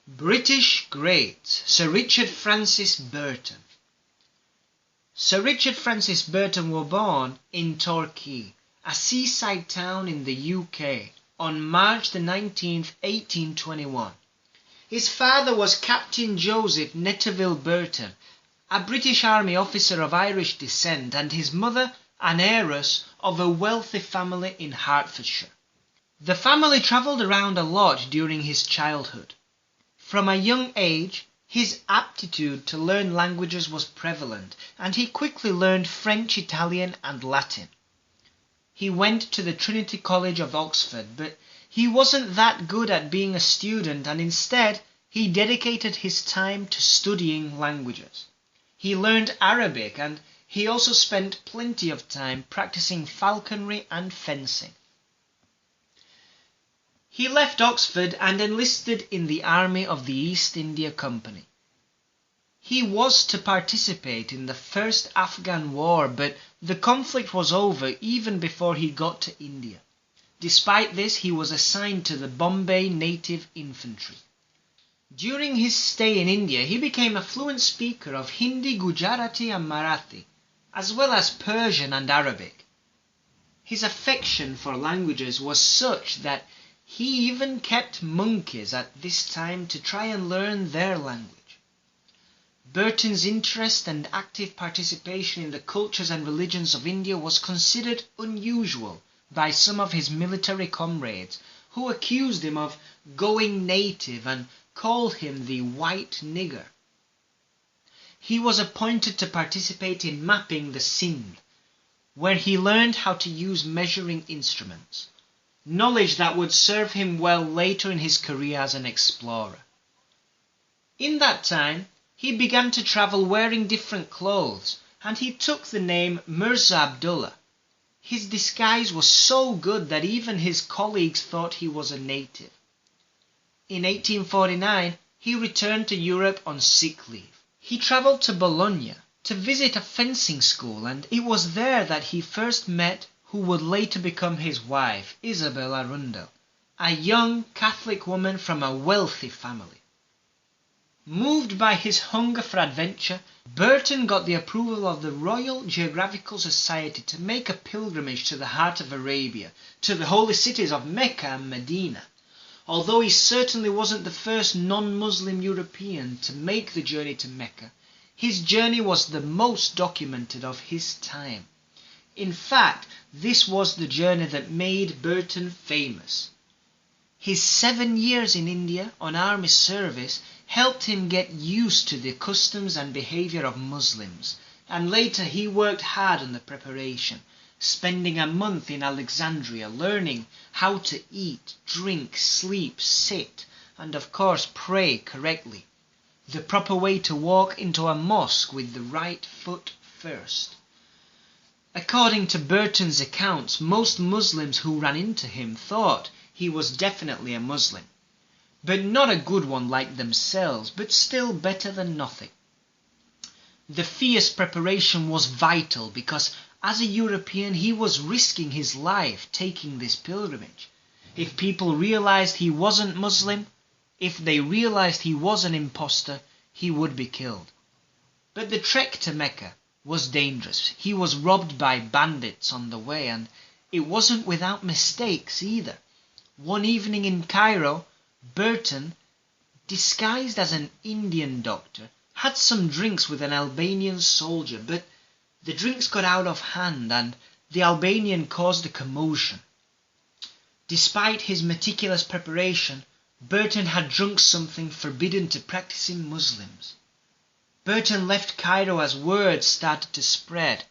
British great Sir Richard Francis Burton. Sir Richard Francis Burton was born in Torquay, a seaside town in the UK, on March the 19th, 1821. His father was Captain Joseph Netterville Burton, a British Army officer of Irish descent, and his mother an heiress of a wealthy family in Hertfordshire. The family travelled around a lot during his childhood. From a young age, his aptitude to learn languages was prevalent, and he quickly learned French, Italian, and Latin. He went to the Trinity College of Oxford, but he wasn't that good at being a student, and instead he dedicated his time to studying languages. He learned Arabic, and he also spent plenty of time practicing falconry and fencing. He left Oxford and enlisted in the army of the East India Company. He was to participate in the First Afghan War, but the conflict was over even before he got to India. Despite this, he was assigned to the Bombay Native Infantry. During his stay in India, he became a fluent speaker of Hindi, Gujarati and Marathi, as well as Persian and Arabic. His affection for languages was such that he even kept monkeys at this time to try and learn their language. Burton's interest and active participation in the cultures and religions of India was considered unusual by some of his military comrades, who accused him of going native and called him the white nigger. He was appointed to participate in mapping the Sindh, where he learned how to use measuring instruments, knowledge that would serve him well later in his career as an explorer. In that time, he began to travel wearing different clothes, and he took the name Mirza Abdullah. His disguise was so good that even his colleagues thought he was a native. In 1849, he returned to Europe on sick leave. He travelled to Bologna to visit a fencing school, and it was there that he first met who would later become his wife, Isabel Arundel, a young Catholic woman from a wealthy family. Moved by his hunger for adventure, Burton got the approval of the Royal Geographical Society to make a pilgrimage to the heart of Arabia, to the holy cities of Mecca and Medina. Although he certainly wasn't the first non-Muslim European to make the journey to Mecca, his journey was the most documented of his time. In fact, this was the journey that made Burton famous. His 7 years in India on army service helped him get used to the customs and behavior of Muslims, and later he worked hard on the preparation, spending a month in Alexandria learning how to eat, drink, sleep, sit, and of course pray correctly, the proper way to walk into a mosque with the right foot first. According to Burton's accounts, most Muslims who ran into him thought he was definitely a Muslim, but not a good one like themselves, but still better than nothing. The fierce preparation was vital because as a European he was risking his life taking this pilgrimage. If people realized he wasn't Muslim, if they realized he was an impostor, he would be killed. But the trek to Mecca was dangerous. He was robbed by bandits on the way, and it wasn't without mistakes either. One evening in Cairo, Burton, disguised as an Indian doctor, had some drinks with an Albanian soldier, but the drinks got out of hand and the Albanian caused a commotion. Despite his meticulous preparation, Burton had drunk something forbidden to practicing Muslims. Burton left Cairo as word started to spread.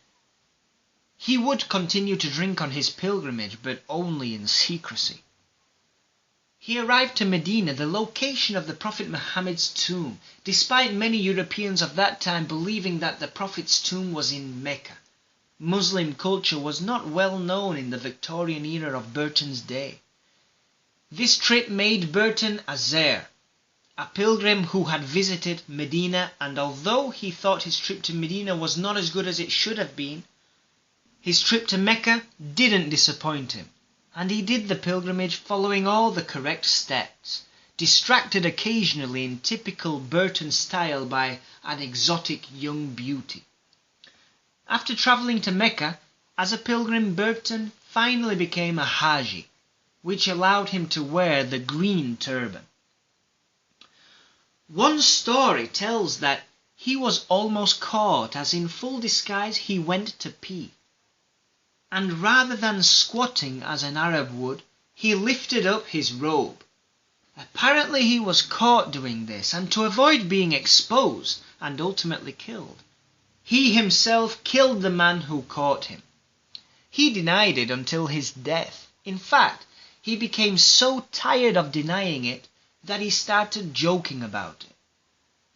He would continue to drink on his pilgrimage, but only in secrecy. He arrived to Medina, the location of the Prophet Muhammad's tomb, despite many Europeans of that time believing that the Prophet's tomb was in Mecca. Muslim culture was not well known in the Victorian era of Burton's day. This trip made Burton a Zair, a pilgrim who had visited Medina, and although he thought his trip to Medina was not as good as it should have been, his trip to Mecca didn't disappoint him, and he did the pilgrimage following all the correct steps, distracted occasionally in typical Burton style by an exotic young beauty. After travelling to Mecca, as a pilgrim, Burton finally became a Haji, which allowed him to wear the green turban. One story tells that he was almost caught as in full disguise he went to pee. And rather than squatting as an Arab would, he lifted up his robe. Apparently he was caught doing this, and to avoid being exposed and ultimately killed, he himself killed the man who caught him. He denied it until his death. In fact, he became so tired of denying it that he started joking about it.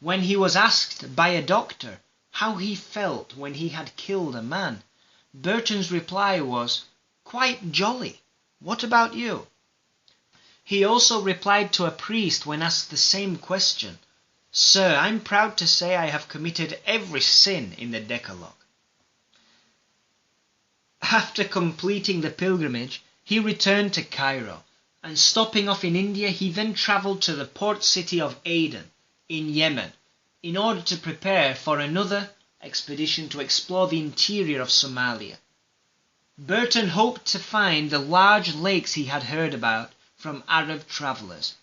When he was asked by a doctor how he felt when he had killed a man, Burton's reply was, "Quite jolly. What about you?" He also replied to a priest when asked the same question, "Sir, I'm proud to say I have committed every sin in the Decalogue." After completing the pilgrimage, he returned to Cairo, and stopping off in India, he then travelled to the port city of Aden in Yemen in order to prepare for another expedition to explore the interior of Somalia. Burton hoped to find the large lakes he had heard about from Arab travellers.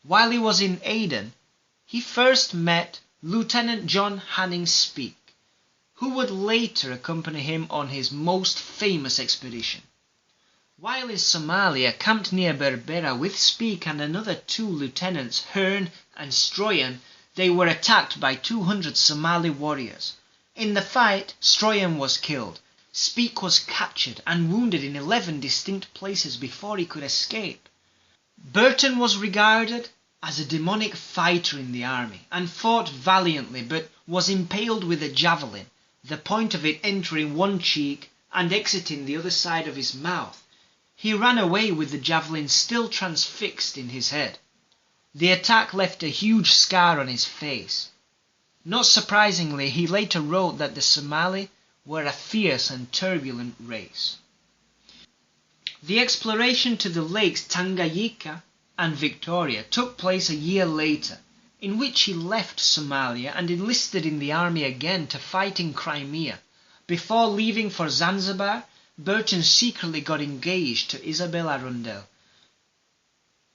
While he was in Aden, he first met Lieutenant John Hanning Speke, who would later accompany him on his most famous expedition. While in Somalia, camped near Berbera with Speke and another 2 lieutenants, Hearn and Stroyan, they were attacked by 200 Somali warriors. In the fight, Stroyan was killed. Speke was captured and wounded in 11 distinct places before he could escape. Burton was regarded as a demonic fighter in the army and fought valiantly, but was impaled with a javelin, the point of it entering one cheek and exiting the other side of his mouth. He ran away with the javelin still transfixed in his head. The attack left a huge scar on his face. Not surprisingly, he later wrote that the Somali were a fierce and turbulent race. The exploration to the lakes Tanganyika and Victoria took place a year later, in which he left Somalia and enlisted in the army again to fight in Crimea. Before leaving for Zanzibar, Burton secretly got engaged to Isabel Arundel.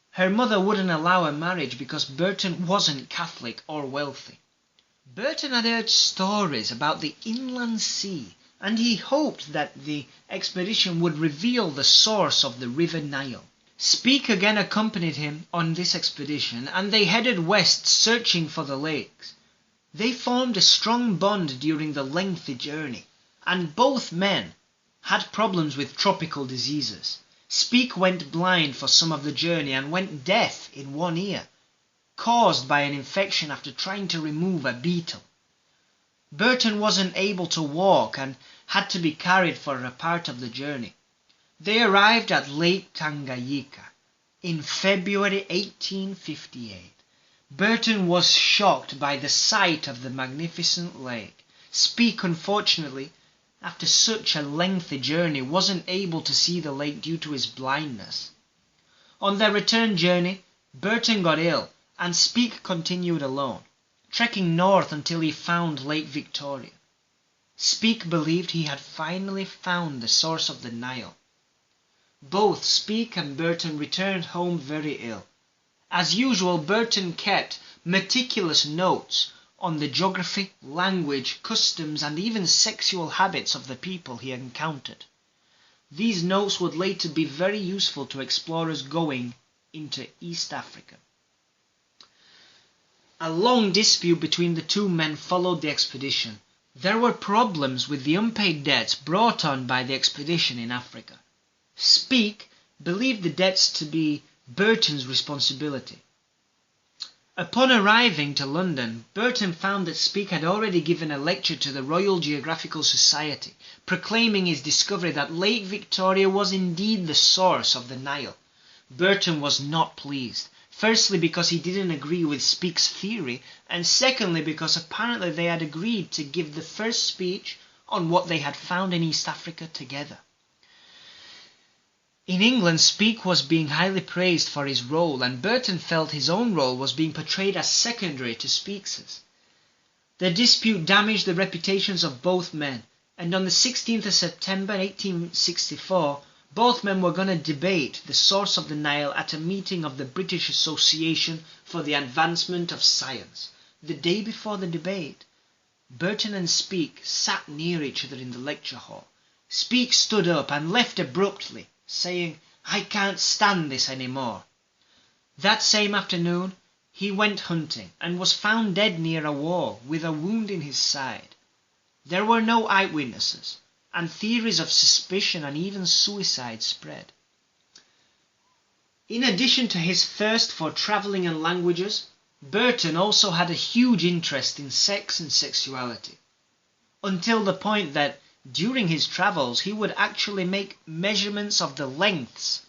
Her mother wouldn't allow a marriage because Burton wasn't Catholic or wealthy. Burton had heard stories about the inland sea, and he hoped that the expedition would reveal the source of the River Nile. Speke again accompanied him on this expedition, and they headed west searching for the lakes. They formed a strong bond during the lengthy journey, and both men had problems with tropical diseases. Speke went blind for some of the journey and went deaf in one ear, caused by an infection after trying to remove a beetle. Burton wasn't able to walk and had to be carried for a part of the journey. They arrived at Lake Tanganyika in February 1858. Burton was shocked by the sight of the magnificent lake. Speke, unfortunately, after such a lengthy journey, wasn't able to see the lake due to his blindness. On their return journey, Burton got ill, and Speke continued alone, trekking north until he found Lake Victoria. Speke believed he had finally found the source of the Nile. Both Speke and Burton returned home very ill. As usual, Burton kept meticulous notes on the geography, language, customs, and even sexual habits of the people he encountered. These notes would later be very useful to explorers going into East Africa. A long dispute between the 2 men followed the expedition. There were problems with the unpaid debts brought on by the expedition in Africa. Speke believed the debts to be Burton's responsibility. Upon arriving to London, Burton found that Speke had already given a lecture to the Royal Geographical Society, proclaiming his discovery that Lake Victoria was indeed the source of the Nile. Burton was not pleased, firstly because he didn't agree with Speke's theory, and secondly because apparently they had agreed to give the first speech on what they had found in East Africa together. In England, Speke was being highly praised for his role, and Burton felt his own role was being portrayed as secondary to Speke's. The dispute damaged the reputations of both men, and on the 16th of September 1864, both men were going to debate the source of the Nile at a meeting of the British Association for the Advancement of Science. The day before the debate, Burton and Speke sat near each other in the lecture hall. Speke stood up and left abruptly, saying, "I can't stand this anymore." That same afternoon, he went hunting and was found dead near a wall with a wound in his side. There were no eyewitnesses, and theories of suspicion and even suicide spread. In addition to his thirst for travelling and languages, Burton also had a huge interest in sex and sexuality, until the point that during his travels he would actually make measurements of the lengths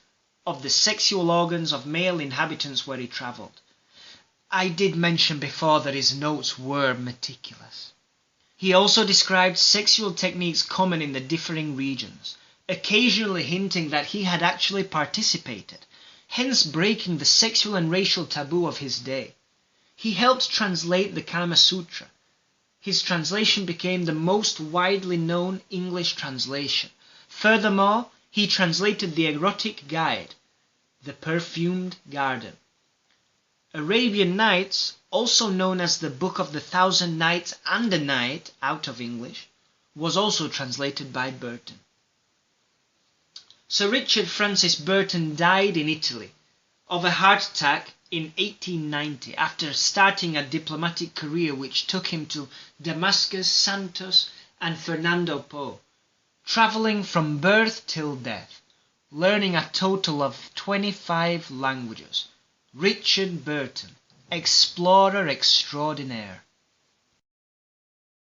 of the sexual organs of male inhabitants where he travelled. I did mention before that his notes were meticulous. He also described sexual techniques common in the differing regions, occasionally hinting that he had actually participated, hence breaking the sexual and racial taboo of his day. He helped translate the Kama Sutra. His translation became the most widely known English translation. Furthermore, he translated the erotic guide, The Perfumed Garden. Arabian Nights, also known as the Book of the Thousand Nights and a Night out of English, was also translated by Burton. Sir Richard Francis Burton died in Italy of a heart attack in 1890 after starting a diplomatic career which took him to Damascus, Santos and Fernando Po, travelling from birth till death, learning a total of 25 languages. Richard Burton, explorer extraordinaire.